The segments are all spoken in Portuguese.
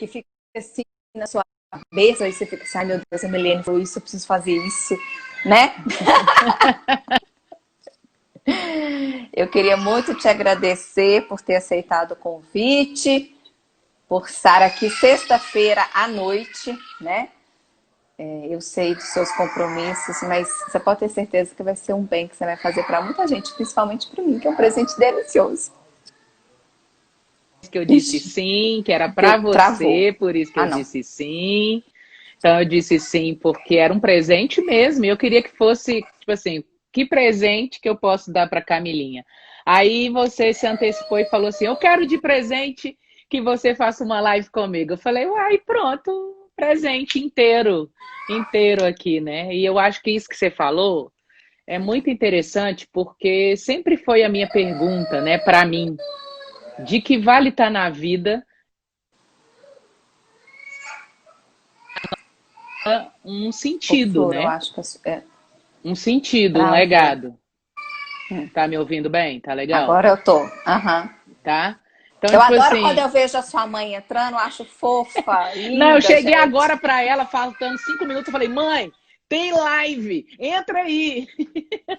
que fica assim na sua cabeça, aí você fica assim, ai meu Deus, a Milene falou isso, eu preciso fazer isso, né? Eu queria muito te agradecer por ter aceitado o convite, por estar aqui sexta-feira à noite, né? Eu sei dos seus compromissos, mas você pode ter certeza que vai ser um bem que você vai fazer para muita gente, principalmente para mim, que é um presente delicioso. Que eu disse Ixi, sim, que era para deu, travou. você, por isso que Ah, eu não. disse sim. Então eu disse sim, porque era um presente mesmo, e eu queria que fosse, tipo assim, que presente que eu posso dar para Camilinha. Aí você se antecipou e falou assim: eu quero de presente que você faça uma live comigo. Eu falei, uai, pronto, presente inteiro, inteiro aqui, né? E eu acho que isso que você falou é muito interessante, porque sempre foi a minha pergunta, né, para mim, de que vale estar na vida um Ô, sentido, Flor, eu né? acho que é, Um sentido, um travou. legado. Tá me ouvindo bem? Tá legal? Agora eu tô. Aham. Tá? Então, Eu tipo adoro quando assim, eu vejo a sua mãe entrando, eu acho fofa, não, eu linda, cheguei gente. agora para ela, faltando 5 minutos, eu falei, mãe, tem live, entra aí.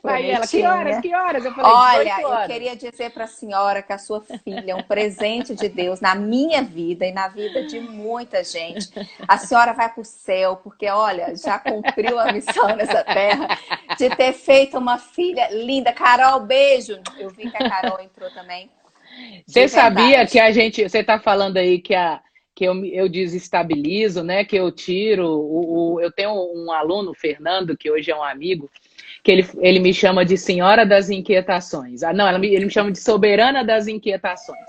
Aí ela, que horas? Bonitinha. Que horas? Eu falei, 18 Olha, eu horas. queria dizer para a senhora que a sua filha é um presente de Deus na minha vida e na vida de muita gente. A senhora vai para o céu, porque, olha, já cumpriu a missão nessa terra de ter feito uma filha linda. Carol, beijo. Eu vi que a Carol entrou também. De Você sabia que verdade. a gente, você está falando aí que eu desestabilizo, né? Que eu tiro. Eu tenho um aluno, o Fernando, que hoje é um amigo, que ele me chama de Senhora das Inquietações. Ah, não, ele me chama de Soberana das Inquietações.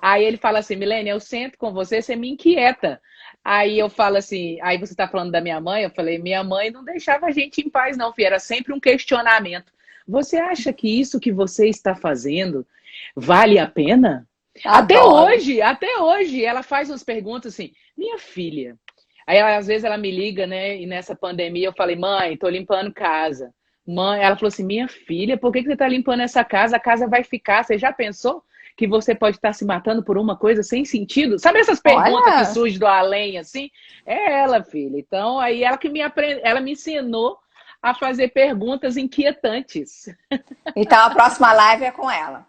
Aí ele fala assim, Milene, eu sento com você, você me inquieta. Aí eu falo assim, aí você está falando da minha mãe, eu falei, minha mãe não deixava a gente em paz, não, filha, era sempre um questionamento. Você acha que isso que você está fazendo vale a pena? Adoro. Até hoje, ela faz umas perguntas assim, minha filha. Aí às vezes ela me liga, né? E nessa pandemia eu falei, mãe, tô limpando casa. Mãe, ela falou assim, minha filha, por que você tá limpando essa casa? A casa vai ficar. Você já pensou que você pode estar se matando por uma coisa sem sentido? Sabe essas perguntas que Olha, surgem do além, assim? É ela, filha. Então, aí ela que ela me ensinou a fazer perguntas inquietantes. então a próxima live é com ela.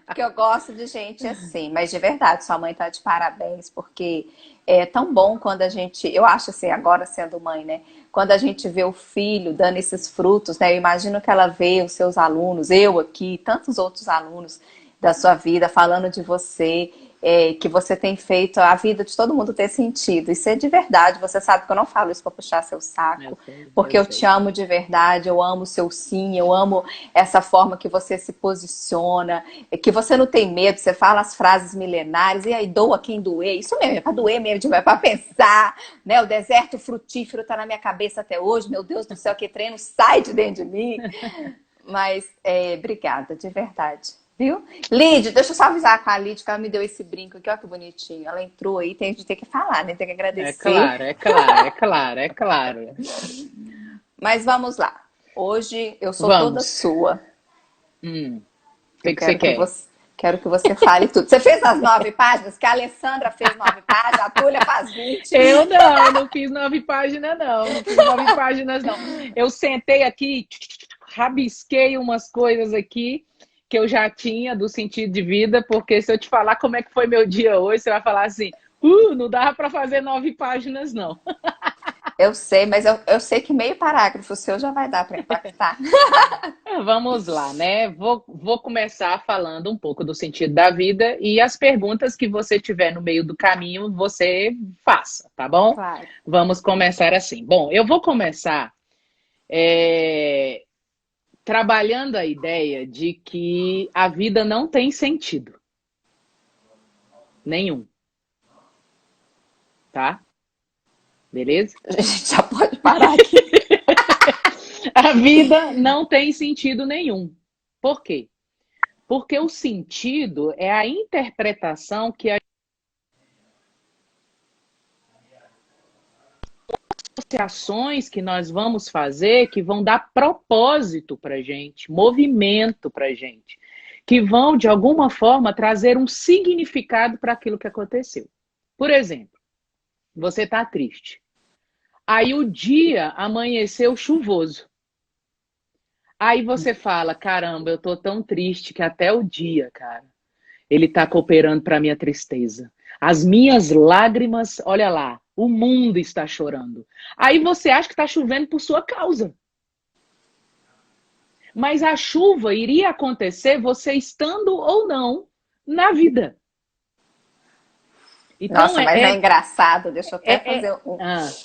Porque eu gosto de gente assim, mas de verdade, sua mãe tá de parabéns, porque é tão bom quando a gente, eu acho assim, agora sendo mãe, né? Quando a gente vê o filho dando esses frutos, né? Eu imagino que ela vê os seus alunos, eu aqui, tantos outros alunos da sua vida falando de você, que você tem feito a vida de todo mundo ter sentido. Isso é de verdade. Você sabe que eu não falo isso para puxar seu Eu saco, sei, porque eu eu te sei. amo de verdade, eu amo o seu sim, eu amo essa forma que você se posiciona, que você não tem medo, você fala as frases milenares, e aí doa quem doer. Isso mesmo, é para doer mesmo, é para pensar, né? O deserto frutífero tá na minha cabeça até hoje, meu Deus do céu, que treino sai de dentro de mim. Mas obrigada, de verdade. Viu? Lid, deixa eu só avisar com a Lid que ela me deu esse brinco aqui, olha que bonitinho. Ela entrou aí, tem, a gente tem que falar, né? Tem que É agradecer. claro, é claro, é claro, é claro. Mas vamos lá. Hoje eu sou toda Vamos. sua. O Eu que que você quer? quero que você fale tudo. Você fez as 9 páginas? Que a Alessandra fez 9 páginas, a Túlia faz 20. Eu não fiz 9 páginas, não. Não fiz 9 páginas, não. Eu sentei aqui, rabisquei umas coisas aqui que eu já tinha do sentido de vida, porque se eu te falar como é que foi meu dia hoje, você vai falar assim, não dava para fazer 9 páginas, não. Eu sei, mas eu sei que meio parágrafo seu já vai dar para impactar. Vamos lá, né? Vou começar falando um pouco do sentido da vida e as perguntas que você tiver no meio do caminho, você faça, tá bom? Claro. Vamos começar assim. Bom, eu vou começar é, trabalhando a ideia de que a vida não tem sentido nenhum, tá? Beleza? A gente já pode parar aqui. A vida não tem sentido nenhum. Por quê? Porque o sentido é a interpretação que as ações que nós vamos fazer que vão dar propósito para gente, movimento para gente, que vão, de alguma forma, trazer um significado para aquilo que aconteceu. Por exemplo, você está triste. Aí o dia amanheceu chuvoso. Aí você fala, caramba, eu tô tão triste que até o dia, cara, ele tá cooperando para minha tristeza. As minhas lágrimas, olha lá, o mundo está chorando. Aí você acha que está chovendo por sua causa. Mas a chuva iria acontecer você estando ou não na vida. Então, Nossa, mas é engraçado, deixa eu até fazer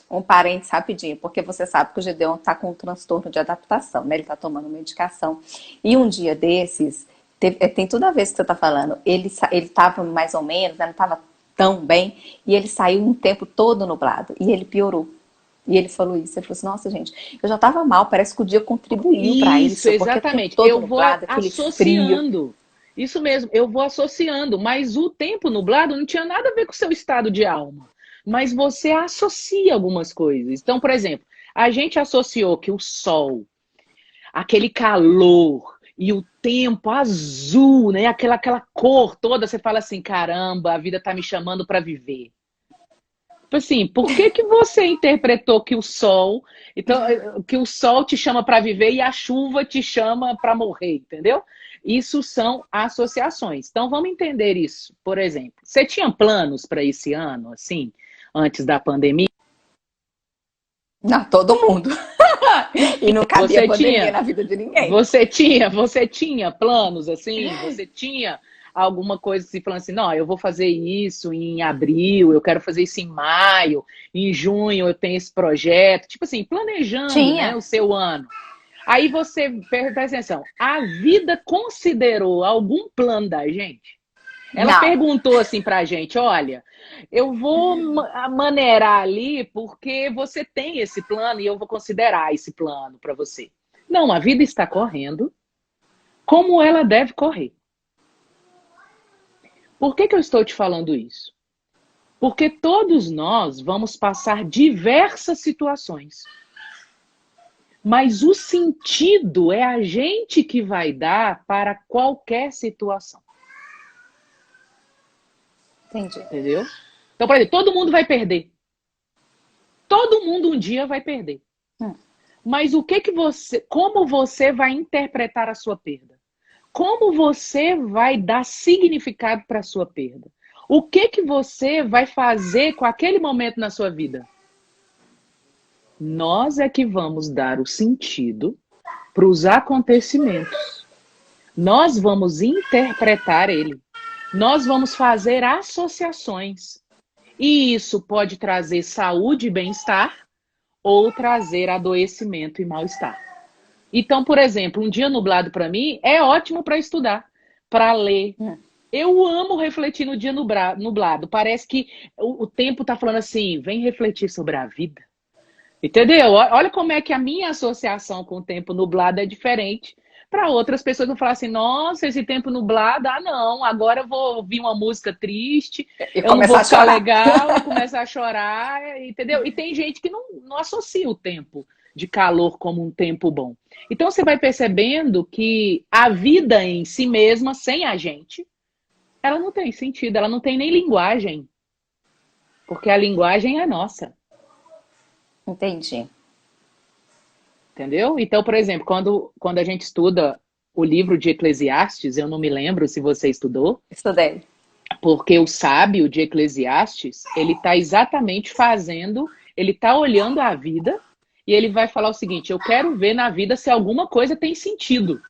um parênteses rapidinho, porque você sabe que o Gideon tá com um transtorno de adaptação, né? Ele tá tomando medicação. E um dia desses, tem tudo a ver com o que você tá falando, ele tava mais ou menos, né? Não tava tão bem, e ele saiu um tempo todo nublado, e ele piorou. E ele falou isso, ele falou assim, nossa gente, eu já tava mal, parece que o dia contribuiu para isso, exatamente. porque Eu vou nublado, aquele associando. frio. Isso mesmo, eu vou associando, mas o tempo nublado não tinha nada a ver com o seu estado de alma. Mas você associa algumas coisas. Então, por exemplo, a gente associou que o sol, aquele calor e o tempo azul, né? Aquela cor toda, você fala assim, caramba, a vida tá me chamando para viver. Tipo assim, por que que você interpretou que o sol, então, que o sol te chama para viver e a chuva te chama para morrer, entendeu? Isso são associações. Então vamos entender isso. Por exemplo, você tinha planos para esse ano, assim, antes da pandemia? Não, todo mundo. E não cabia pandemia na vida de ninguém. Você tinha planos assim? Você tinha alguma coisa assim, falando assim, não, eu vou fazer isso em abril, eu quero fazer isso em maio, em junho eu tenho esse projeto. Tipo assim, planejando, né, o seu ano. Aí você, presta atenção, a vida considerou algum plano da gente? Ela perguntou assim pra gente, olha, eu vou maneirar ali porque você tem esse plano e eu vou considerar esse plano para você. Não, a vida está correndo como ela deve correr. Por que que eu estou te falando isso? Porque todos nós vamos passar diversas situações. Mas o sentido é a gente que vai dar para qualquer situação. Entendi. Entendeu? Então, por exemplo, todo mundo vai perder. Todo mundo um dia vai perder. Mas o que você, como você vai interpretar a sua perda? Como você vai dar significado para a sua perda? O que você vai fazer com aquele momento na sua vida? Nós é que vamos dar o sentido para os acontecimentos. Nós vamos interpretar ele. Nós vamos fazer associações. E isso pode trazer saúde e bem-estar ou trazer adoecimento e mal-estar. Então, por exemplo, um dia nublado para mim é ótimo para estudar, para ler. Eu amo refletir no dia nublado. Parece que o tempo está falando assim, vem refletir sobre a vida. Entendeu? Olha como é que a minha associação com o tempo nublado é diferente. Para outras pessoas vão falar assim, nossa, esse tempo nublado, não, agora eu vou ouvir uma música triste, eu não vou ficar legal e começar a chorar, entendeu? E tem gente que não associa o tempo de calor como um tempo bom. Então você vai percebendo que a vida em si mesma, sem a gente, ela não tem sentido, ela não tem nem linguagem. Porque a linguagem é nossa. Entendi. Entendeu? Então, por exemplo, quando a gente estuda o livro de Eclesiastes, eu não me lembro se você estudou. Estudei. Porque o sábio de Eclesiastes, ele está exatamente ele está olhando a vida e ele vai falar o seguinte, eu quero ver na vida se alguma coisa tem sentido.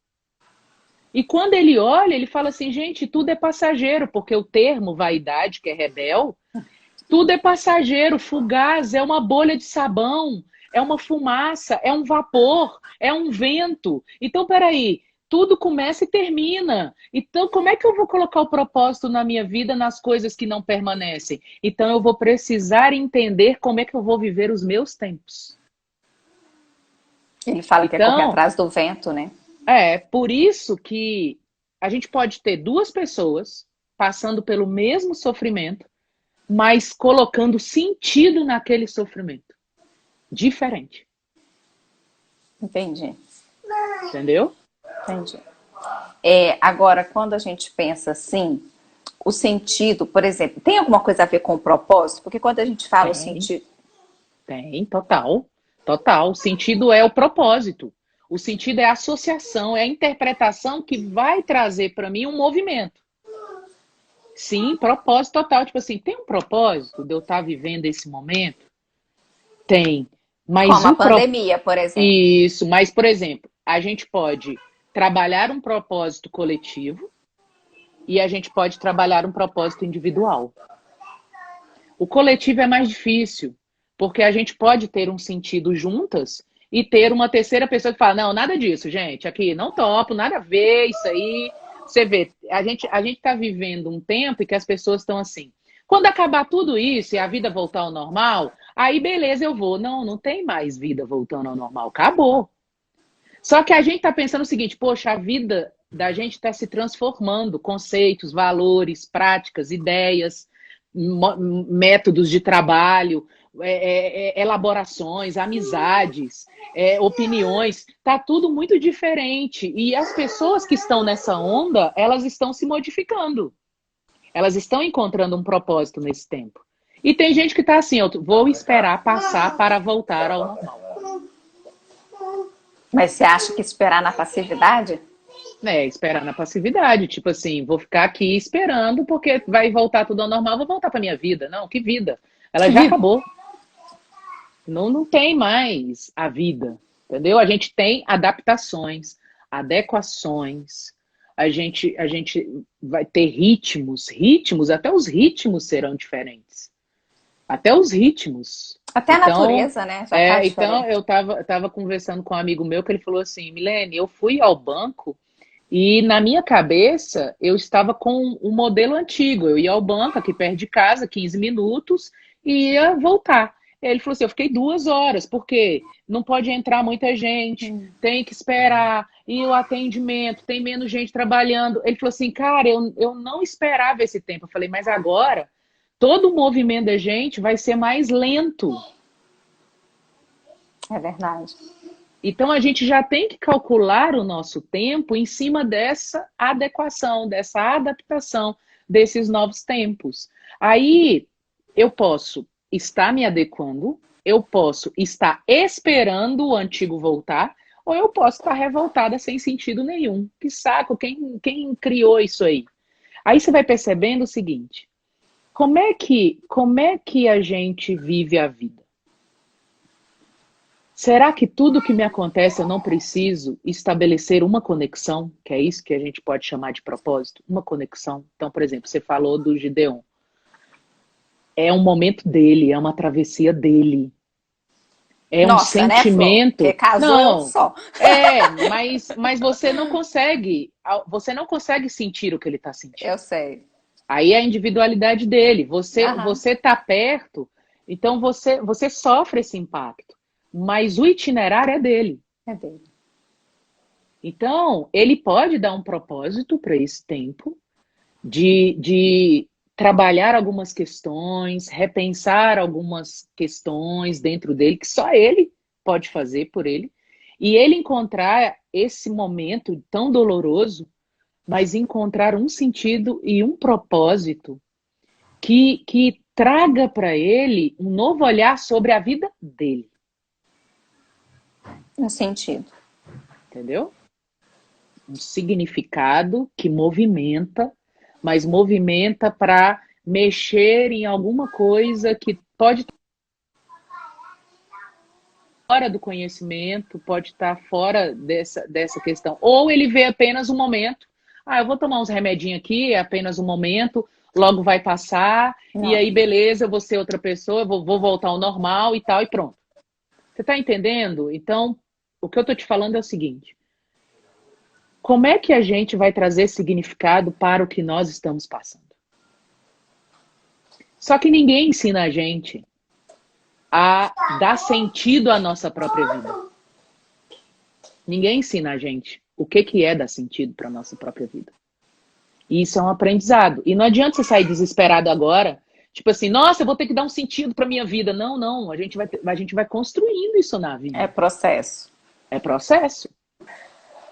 E quando ele olha, ele fala assim, gente, tudo é passageiro, porque o termo vaidade, que é rebel, tudo é passageiro, fugaz, é uma bolha de sabão, é uma fumaça, é um vapor, é um vento. Então, peraí, tudo começa e termina. Então, como é que eu vou colocar o propósito na minha vida nas coisas que não permanecem? Então, eu vou precisar entender como é que eu vou viver os meus tempos. Ele fala que é correr atrás do vento, né? É, por isso que a gente pode ter duas pessoas passando pelo mesmo sofrimento, mas colocando sentido naquele sofrimento. Diferente. Entendi. Entendeu? Entendi. Agora, quando a gente pensa assim, o sentido, por exemplo, tem alguma coisa a ver com o propósito? Porque quando a gente fala o Tem, sentido. tem, total. Total. O sentido é o propósito. O sentido é a associação, é a interpretação que vai trazer para mim um movimento. Sim, propósito total. Tipo assim, tem um propósito de eu estar vivendo esse momento? Tem. Mas Como a o pandemia, por exemplo. Isso, mas, por exemplo, a gente pode trabalhar um propósito coletivo e a gente pode trabalhar um propósito individual. O coletivo é mais difícil, porque a gente pode ter um sentido juntas e ter uma terceira pessoa que fala, não, nada disso, gente, aqui não topo, nada a ver, isso aí. Você vê, a gente está vivendo um tempo em que as pessoas estão assim. Quando acabar tudo isso e a vida voltar ao normal, aí beleza, eu vou. Não, não tem mais vida voltando ao normal, acabou. Só que a gente está pensando o seguinte, poxa, a vida da gente está se transformando, conceitos, valores, práticas, ideias, métodos de trabalho, elaborações, amizades, opiniões, tá tudo muito diferente. E as pessoas que estão nessa onda, elas estão se modificando. Elas estão encontrando um propósito nesse tempo. E tem gente que está assim, eu vou esperar passar para voltar ao normal. Mas você acha que esperar na passividade? Esperar na passividade, tipo assim, vou ficar aqui esperando porque vai voltar tudo ao normal, vou voltar para minha vida. Não, que vida? Ela Que já vida. acabou. Não, não tem mais a vida, entendeu? A gente tem adaptações, adequações, a gente vai ter ritmos, até os ritmos serão diferentes. Até os ritmos. Até a Então, natureza, né? Já tá então diferente. eu tava conversando com um amigo meu que ele falou assim, Milene, eu fui ao banco e na minha cabeça eu estava com um modelo antigo. Eu ia ao banco aqui perto de casa, 15 minutos, e ia voltar. Ele falou assim: eu fiquei 2 horas, porque não pode entrar muita gente, tem que esperar, e o atendimento, tem menos gente trabalhando. Ele falou assim, cara, eu não esperava esse tempo. Eu falei, mas agora todo o movimento da gente vai ser mais lento. É verdade. Então a gente já tem que calcular o nosso tempo em cima dessa adequação, dessa adaptação desses novos tempos. Aí eu posso estar me adequando, eu posso estar esperando o antigo voltar, ou eu posso estar revoltada sem sentido nenhum. Que saco, quem criou isso aí? Aí você vai percebendo o seguinte: como é que a gente vive a vida? Será que tudo que me acontece eu não preciso estabelecer uma conexão? Que é isso que a gente pode chamar de propósito? Uma conexão. Então, por exemplo, você falou do Gideon. É um momento dele, é uma travessia dele. É um Nossa, né, Flor? Porque sentimento. casou é um Não, só. mas você não consegue sentir o que ele está sentindo. Eu sei. Aí é a individualidade dele. Você Aham. você está perto, então você sofre esse impacto. Mas o itinerário é dele. É dele. Então, ele pode dar um propósito para esse tempo de trabalhar algumas questões, repensar algumas questões dentro dele, que só ele pode fazer por ele, e ele encontrar esse momento tão doloroso, mas encontrar um sentido e um propósito que traga para ele um novo olhar sobre a vida dele, No sentido. entendeu? Um significado que movimenta, mas movimenta para mexer em alguma coisa que pode estar fora do conhecimento, pode estar fora dessa questão. Ou ele vê apenas um momento. Ah, eu vou tomar uns remedinhos aqui, é apenas um momento, logo vai passar, e Não. aí beleza, eu vou ser outra pessoa, vou voltar ao normal e tal, e pronto. Você está entendendo? Então, o que eu estou te falando é o seguinte: como é que a gente vai trazer significado para o que nós estamos passando? Só que ninguém ensina a gente a dar sentido à nossa própria vida. Ninguém ensina a gente o que é dar sentido para a nossa própria vida. E isso é um aprendizado. E não adianta você sair desesperado agora, tipo assim, nossa, eu vou ter que dar um sentido para minha vida. Não, não, a gente vai construindo isso na É vida. processo. É processo.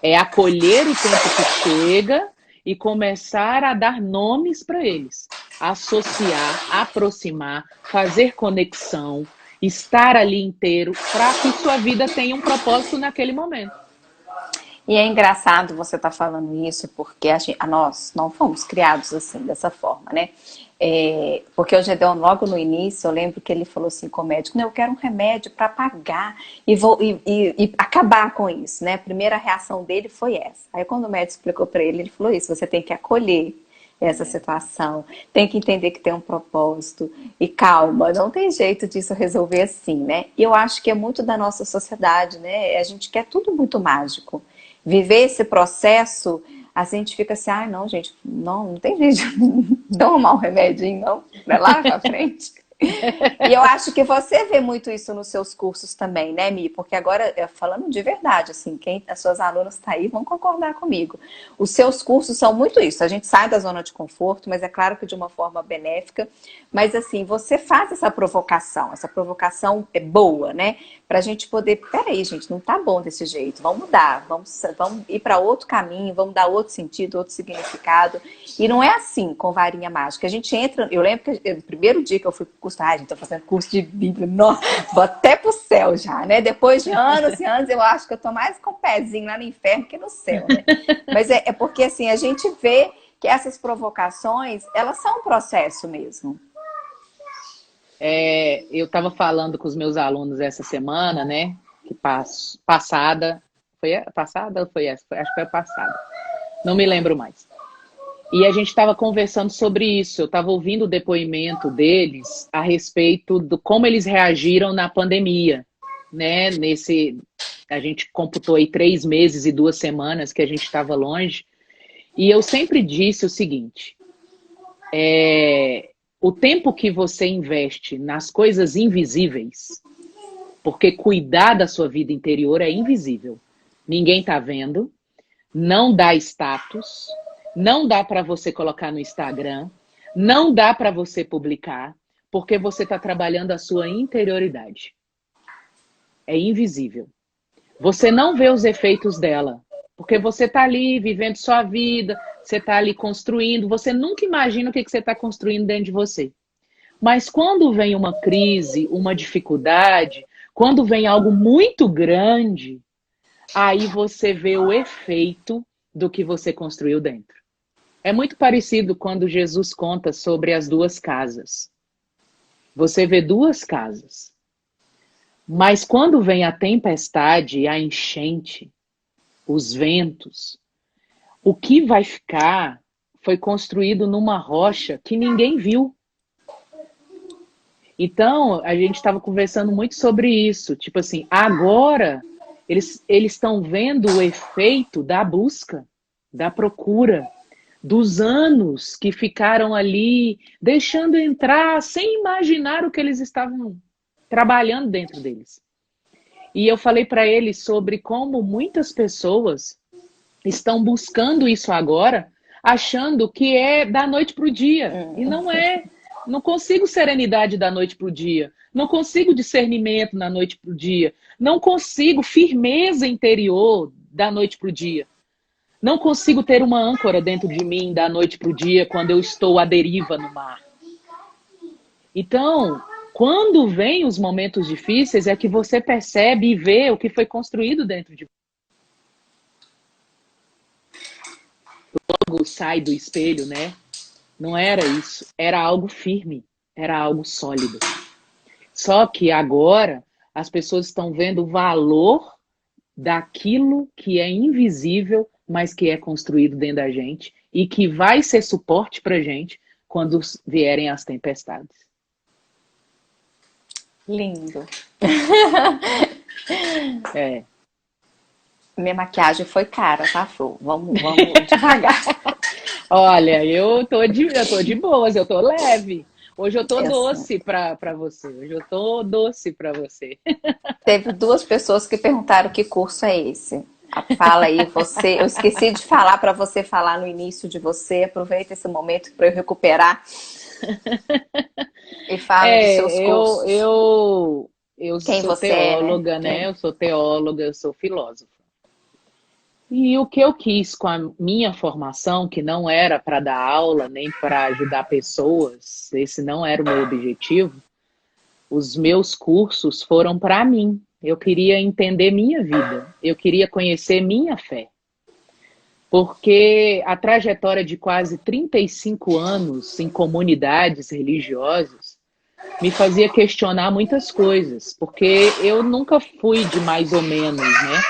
É acolher o tempo que chega e começar a dar nomes para eles. Associar, aproximar, fazer conexão, estar ali inteiro para que sua vida tenha um propósito naquele momento. E é engraçado você estar falando isso, porque nós não fomos criados assim, dessa forma, né? Porque o Gedeon, logo no início, eu lembro que ele falou assim com o médico, não, eu quero um remédio para pagar e acabar com isso, né? A primeira reação dele foi essa. Aí quando o médico explicou para ele, ele falou isso, você tem que acolher essa situação, tem que entender que tem um propósito, e calma, não tem jeito disso resolver assim, né? E eu acho que é muito da nossa sociedade, né? A gente quer tudo muito mágico. Viver esse processo, a gente fica assim, ai não, gente, não tem jeito de tomar um remedinho, não, vai lá pra frente. E eu acho que você vê muito isso nos seus cursos também, né, Mi? Porque agora, falando de verdade, assim, as suas alunas tá aí vão concordar comigo. Os seus cursos são muito isso. A gente sai da zona de conforto, mas é claro que de uma forma benéfica. Mas assim, você faz essa provocação é boa, né? Pra gente poder, peraí, gente, não tá bom desse jeito, vamos mudar, vamos ir para outro caminho, vamos dar outro sentido, outro significado. E não é assim, com varinha mágica. A gente entra, eu lembro que o primeiro dia que eu fui pro curso, gente, tô fazendo curso de Bíblia, nossa, vou até pro céu já, né? Depois de anos e anos, eu acho que eu tô mais com o pezinho lá no inferno que no céu, né? Mas é porque assim, a gente vê que essas provocações, elas são um processo mesmo. Eu estava falando com os meus alunos essa semana, né? Que passada. Foi a passada ou foi essa? Acho que foi a passada. Não me lembro mais. E a gente estava conversando sobre isso. Eu estava ouvindo o depoimento deles a respeito do como eles reagiram na pandemia, né? A gente computou aí 3 meses e 2 semanas que a gente estava longe. E eu sempre disse o seguinte: o tempo que você investe nas coisas invisíveis, porque cuidar da sua vida interior é invisível. Ninguém está vendo, não dá status, não dá para você colocar no Instagram, não dá para você publicar, porque você está trabalhando a sua interioridade. É invisível. Você não vê os efeitos dela, porque você está ali vivendo sua vida, você está ali construindo, você nunca imagina o que você está construindo dentro de você. Mas quando vem uma crise, uma dificuldade, quando vem algo muito grande, aí você vê o efeito do que você construiu dentro. É muito parecido quando Jesus conta sobre as 2 casas. Você vê 2 casas. Mas quando vem a tempestade, a enchente, os ventos, o que vai ficar foi construído numa rocha que ninguém viu. Então, a gente estava conversando muito sobre isso. Tipo assim, agora eles estão vendo o efeito da busca, da procura, dos anos que ficaram ali, deixando entrar, sem imaginar o que eles estavam trabalhando dentro deles. E eu falei para eles sobre como muitas pessoas estão buscando isso agora, achando que é da noite para o dia. E não é. Não consigo serenidade da noite para o dia. Não consigo discernimento da noite para o dia. Não consigo firmeza interior da noite para o dia. Não consigo ter uma âncora dentro de mim da noite para o dia quando eu estou à deriva no mar. Então, quando vem os momentos difíceis, é que você percebe e vê o que foi construído dentro de você. Logo sai do espelho, né? Não era isso. Era algo firme. Era algo sólido. Só que agora as pessoas estão vendo o valor daquilo que é invisível, mas que é construído dentro da gente e que vai ser suporte pra gente quando vierem as tempestades. Lindo. É. Minha maquiagem foi cara, tá, Flor? Vamos devagar. Olha, eu tô de boas, eu tô leve. Hoje eu tô Eu sei. doce pra você. Hoje eu tô doce pra você. Teve 2 pessoas que perguntaram que curso é esse. Fala aí, você. Eu esqueci de falar para você falar no início de você. Aproveita esse momento para eu recuperar. E fala dos seus cursos. Eu Quem sou você é, né? teóloga, né? Eu sou teóloga, eu sou filósofa. E o que eu quis com a minha formação, que não era para dar aula nem para ajudar pessoas, esse não era o meu objetivo, os meus cursos foram para mim. Eu queria entender minha vida, eu queria conhecer minha fé. Porque a trajetória de quase 35 anos em comunidades religiosas me fazia questionar muitas coisas, porque eu nunca fui de mais ou menos, né?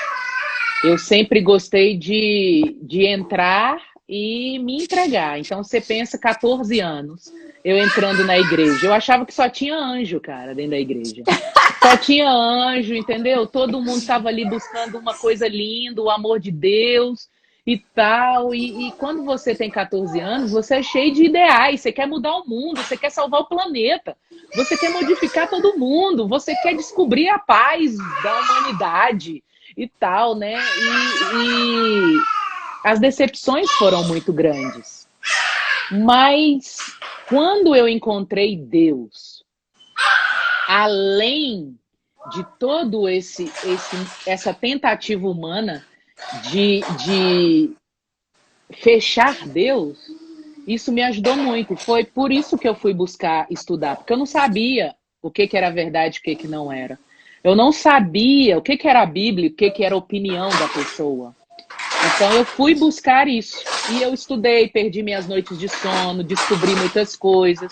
Eu sempre gostei de entrar e me entregar. Então, você pensa 14 anos, eu entrando na igreja. Eu achava que só tinha anjo, cara, dentro da igreja. Só tinha anjo, entendeu? Todo mundo estava ali buscando uma coisa linda, o amor de Deus e tal. E quando você tem 14 anos, você é cheio de ideais. Você quer mudar o mundo, você quer salvar o planeta, você quer modificar todo mundo, você quer descobrir a paz da humanidade e tal, né? E as decepções foram muito grandes. Mas quando eu encontrei Deus, além de todo essa tentativa humana de fechar Deus, isso me ajudou muito. Foi por isso que eu fui buscar estudar, porque eu não sabia o que era verdade e o que não era. Eu não sabia o que era a Bíblia, o que era a opinião da pessoa. Então eu fui buscar isso. E eu estudei, perdi minhas noites de sono, descobri muitas coisas.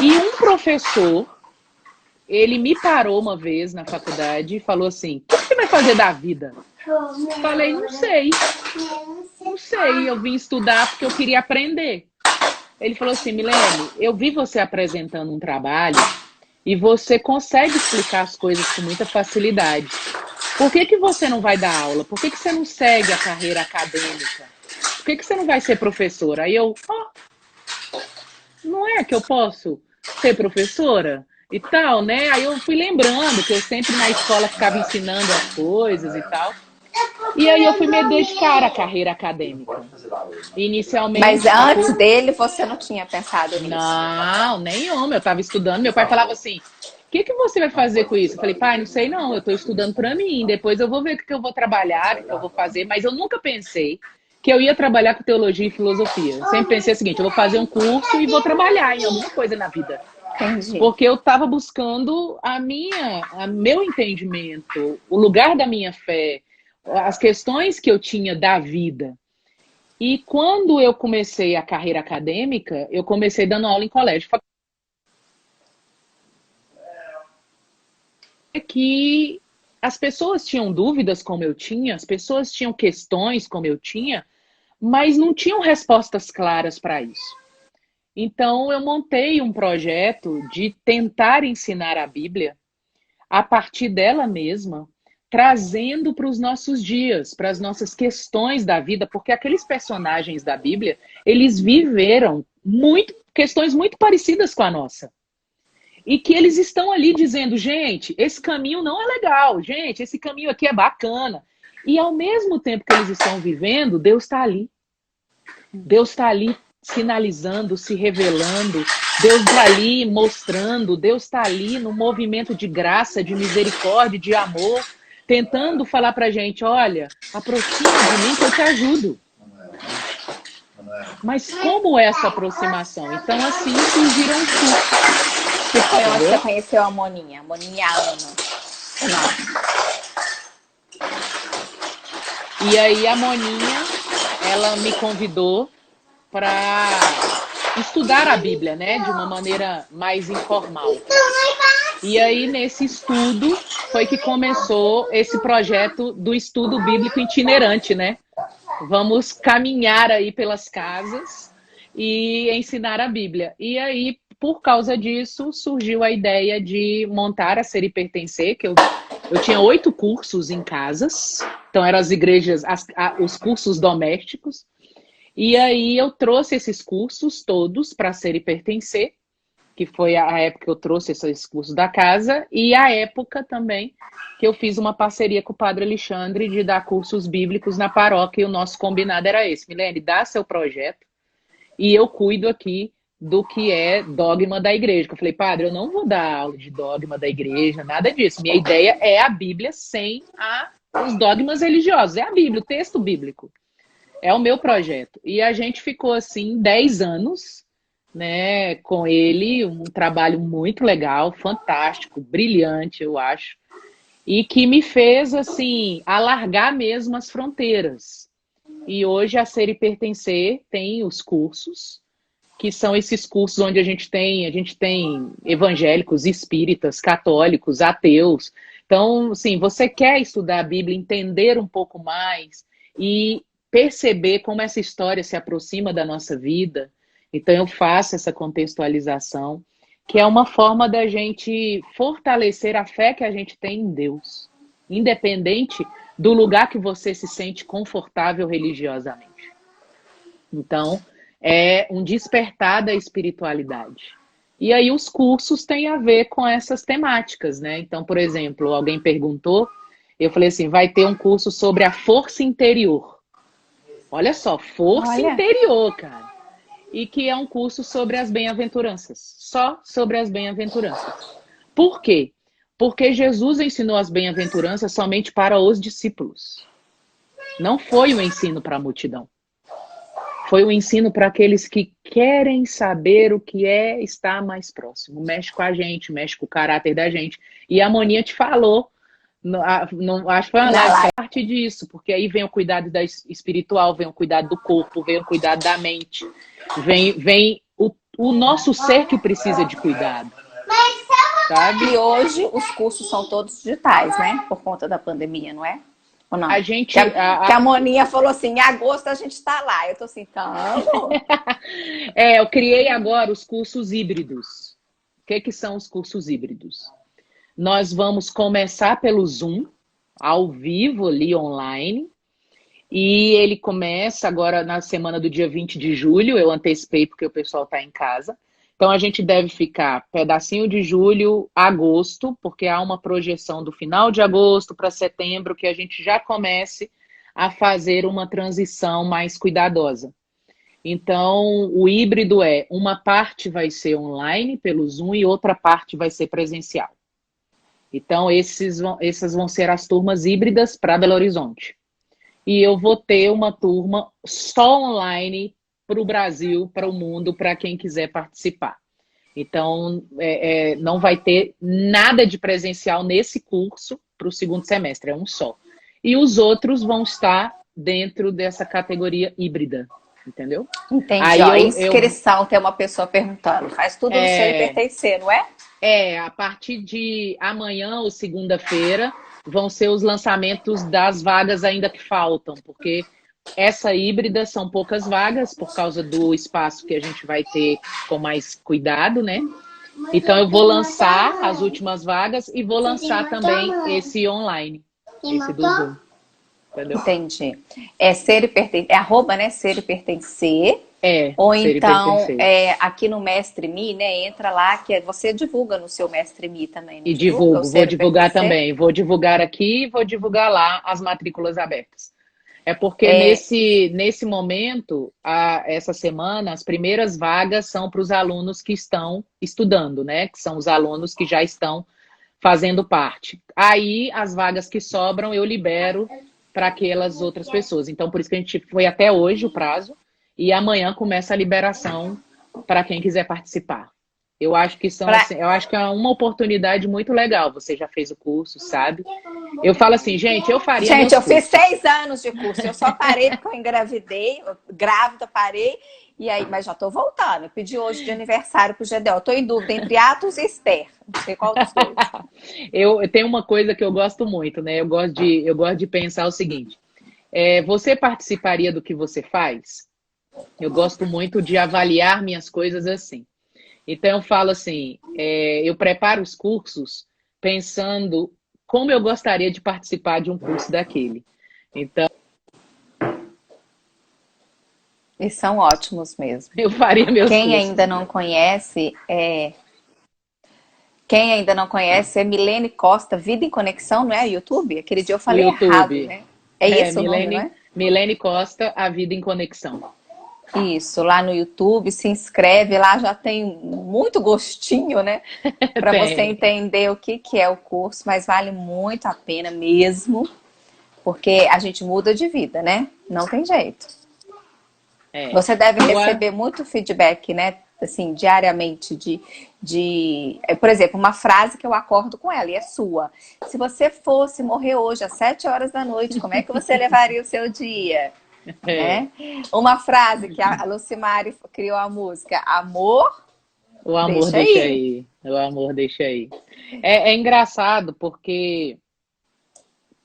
E um professor, ele me parou uma vez na faculdade e falou assim: o que você vai fazer da vida? Falei, não sei. Não sei, eu vim estudar porque eu queria aprender. Ele falou assim: Milene, eu vi você apresentando um trabalho e você consegue explicar as coisas com muita facilidade. Por que você não vai dar aula? Por que você não segue a carreira acadêmica? Por que você não vai ser professora? Aí eu, não é que eu posso ser professora e tal, né? Aí eu fui lembrando que eu sempre na escola ficava ensinando as coisas e tal. E aí eu fui me dedicar à carreira acadêmica. Mas Inicialmente... antes dele, você não tinha pensado nisso? Não, nenhum. Eu estava estudando. Meu pai falava assim: o que você vai fazer com isso? Eu falei: pai, não sei não. Eu estou estudando para mim. Depois eu vou ver o que eu vou trabalhar, o que eu vou fazer. Mas eu nunca pensei que eu ia trabalhar com teologia e filosofia. Eu sempre pensei o seguinte: eu vou fazer um curso e vou trabalhar em alguma coisa na vida. Entendi. Porque eu estava buscando meu entendimento, o lugar da minha fé, as questões que eu tinha da vida. E quando eu comecei a carreira acadêmica, eu comecei dando aula em colégio. Que as pessoas tinham dúvidas como eu tinha, as pessoas tinham questões como eu tinha, mas não tinham respostas claras para isso. Então eu montei um projeto de tentar ensinar a Bíblia a partir dela mesma, trazendo para os nossos dias, para as nossas questões da vida, porque aqueles personagens da Bíblia, eles viveram questões muito parecidas com a nossa. E que eles estão ali dizendo: gente, esse caminho não é legal, gente, esse caminho aqui é bacana. E ao mesmo tempo que eles estão vivendo, Deus está ali. Deus está ali sinalizando, se revelando, Deus está ali mostrando, Deus está ali no movimento de graça, de misericórdia, de amor, tentando falar pra gente: olha, aproxima de mim que eu te ajudo. Mas como é essa aproximação? Então assim surgiram os cursos. Foi onde você conheceu a Moninha Ana. E aí a Moninha, ela me convidou para estudar a Bíblia, né, de uma maneira mais informal. E aí, nesse estudo, foi que começou esse projeto do estudo bíblico itinerante, né? Vamos caminhar aí pelas casas e ensinar a Bíblia. E aí, por causa disso, surgiu a ideia de montar a Ser e Pertencer, que eu tinha 8 cursos em casas, então eram as igrejas, os cursos domésticos. E aí eu trouxe esses cursos todos para Ser e Pertencer, que foi a época que eu trouxe esses cursos da casa, e a época também que eu fiz uma parceria com o Padre Alexandre de dar cursos bíblicos na paróquia, e o nosso combinado era esse: Milene, dá seu projeto e eu cuido aqui do que é dogma da igreja. Eu falei: padre, eu não vou dar aula de dogma da igreja, nada disso. Minha ideia é a Bíblia sem os dogmas religiosos, é a Bíblia, o texto bíblico. É o meu projeto. E a gente ficou assim 10 anos, né, com ele, um trabalho muito legal, fantástico, brilhante, eu acho, e que me fez assim alargar mesmo as fronteiras. E hoje a Ser e Pertencer tem os cursos, que são esses cursos onde a gente tem evangélicos, espíritas, católicos, ateus. Então, assim, você quer estudar a Bíblia, entender um pouco mais e perceber como essa história se aproxima da nossa vida. Então, eu faço essa contextualização, que é uma forma da gente fortalecer a fé que a gente tem em Deus, independente do lugar que você se sente confortável religiosamente. Então, é um despertar da espiritualidade. E aí os cursos têm a ver com essas temáticas, né? Então, por exemplo, alguém perguntou, eu falei assim, vai ter um curso sobre a força interior. Olha só, força interior, cara. E que é um curso sobre as bem-aventuranças. Só sobre as bem-aventuranças. Por quê? Porque Jesus ensinou as bem-aventuranças somente para os discípulos. Não foi um ensino para a multidão. Foi um ensino para aqueles que querem saber o que é estar mais próximo. Mexe com a gente, mexe com o caráter da gente. E a Moninha te falou, acho que foi uma live, parte disso, porque aí vem o cuidado espiritual, vem o cuidado do corpo, vem o cuidado da mente, vem o nosso ser que precisa de cuidado. Sabe? E hoje os cursos são todos digitais, né? Por conta da pandemia, não é? Ou não? A gente, que a Moninha falou assim, em agosto a gente está lá. Eu tô assim, tamo. Eu criei agora os cursos híbridos. O que são os cursos híbridos? Nós vamos começar pelo Zoom, ao vivo ali online. E ele começa agora na semana do dia 20 de julho. Eu antecipei porque o pessoal está em casa. Então, a gente deve ficar pedacinho de julho, agosto, porque há uma projeção do final de agosto para setembro, que a gente já comece a fazer uma transição mais cuidadosa. Então, o híbrido uma parte vai ser online pelo Zoom e outra parte vai ser presencial. Então, essas vão ser as turmas híbridas para Belo Horizonte. E eu vou ter uma turma só online para o Brasil, para o mundo, para quem quiser participar. Então, não vai ter nada de presencial nesse curso para o segundo semestre, é um só. E os outros vão estar dentro dessa categoria híbrida, entendeu? Entendi. Aí inscrição, tem uma pessoa perguntando, faz tudo no Ser e Pertencer, não é? A partir de amanhã ou segunda-feira vão ser os lançamentos das vagas ainda que faltam, porque essa híbrida são poucas vagas por causa do espaço que a gente vai ter com mais cuidado, né? Então eu vou lançar as últimas vagas e vou lançar também esse online, esse do Zoom. Entendeu? Entendi. Ser e Pertencer, arroba, né? Ser e Pertencer. Ou Ser então, aqui no Mestre Me, né? Entra lá, que você divulga no seu Mestre Me também. E divulgo, vou divulgar também. Vou divulgar aqui e vou divulgar lá as matrículas abertas. É porque nesse momento, essa semana, as primeiras vagas são para os alunos que estão estudando, né? Que são os alunos que já estão fazendo parte. Aí, as vagas que sobram, eu libero para aquelas outras pessoas. Então, por isso que a gente foi até hoje o prazo. E amanhã começa a liberação para quem quiser participar. Eu acho que eu acho que é uma oportunidade muito legal. Você já fez o curso, sabe? Eu falo assim, gente, eu faria. Gente, eu fiz 6 anos de curso. Eu só parei porque eu engravidei, grávida, parei. E aí, mas já estou voltando. Eu pedi hoje de aniversário pro Gedel. Estou em dúvida entre Atos e Esther. Não sei qual dos dois. Eu tenho uma coisa que eu gosto muito, né? Eu gosto de pensar o seguinte: você participaria do que você faz? Eu gosto muito de avaliar minhas coisas assim. Então, eu falo assim, eu preparo os cursos pensando como eu gostaria de participar de um curso daquele. Então, e são ótimos mesmo. Eu faria meus Quem cursos. ainda não conhece é Milene Costa, Vida em Conexão, não é? YouTube? Aquele dia eu falei errado, né? Isso o nome, não é? Milene Costa, A Vida em Conexão. Isso, lá no YouTube, se inscreve, lá já tem muito gostinho, né? Para você entender o que é o curso, mas vale muito a pena mesmo. Porque a gente muda de vida, né? Não tem jeito. É. Você deve Agora, receber muito feedback, né? Assim, diariamente por exemplo, uma frase que eu acordo com ela e é sua. Se você fosse morrer hoje às 7 horas da noite, como é que você levaria o seu dia? é, Né? Uma frase que a Lucimari criou a música, amor, o amor deixa deixa aí. aí. O amor deixa aí. É engraçado porque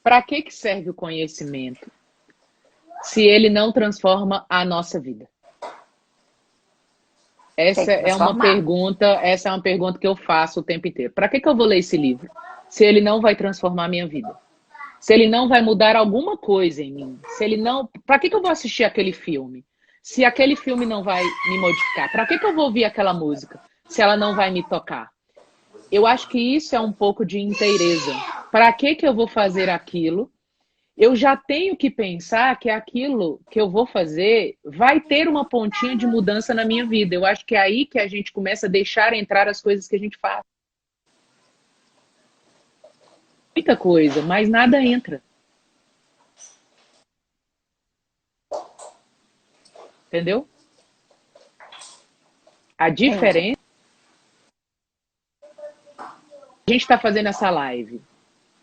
para que serve o conhecimento se ele não transforma a nossa vida? Tem que transformar. Essa é uma pergunta que eu faço o tempo inteiro. Para que eu vou ler esse livro se ele não vai transformar a minha vida? Se ele não vai mudar alguma coisa em mim? Se ele não, para que eu vou assistir aquele filme? Se aquele filme não vai me modificar? Para que eu vou ouvir aquela música se ela não vai me tocar? Eu acho que isso é um pouco de inteireza. Para que eu vou fazer aquilo? Eu já tenho que pensar que aquilo que eu vou fazer vai ter uma pontinha de mudança na minha vida. Eu acho que é aí que a gente começa a deixar entrar as coisas que a gente faz. Muita coisa, mas nada entra. Entendeu? A Entendi. diferença. A gente está fazendo essa live.